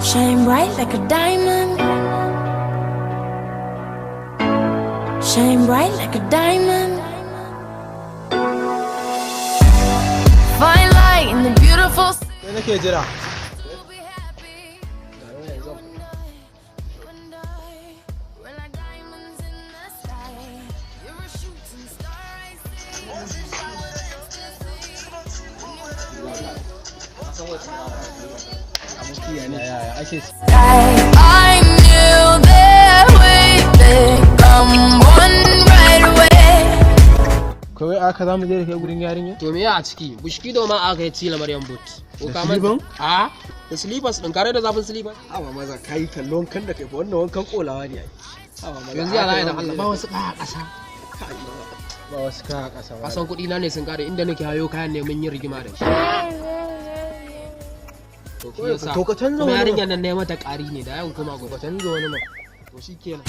Shine bright like a diamond. Shine bright like a diamond. Fine light in the beautiful. Me nake jira. I knew that we'd become one right away. Kawai aka zamu je da kai gurin yarinya? To me ya a ciki? Bushki da ma aka yi cila Maryam boot. Ko Da ka manta? silifan? A da slippers din kare da zafin slippers. Awa maza kai kallon kan da kai fa wannan wankan kolawa ne ai. Awa maza. Yanzu ya zai da Allah ba wasu kaya ƙasa. Ba wasu kaya ƙasa ba. Kasan kuɗi na ne sun kare inda nake hayo kayan ne mun yi rigima da shi. To shi yasa. To ka canza Kuma wani. yarinyar nan ne mata ƙari ne da yau kuma gobe. Ka canza wani ma. To shikenan.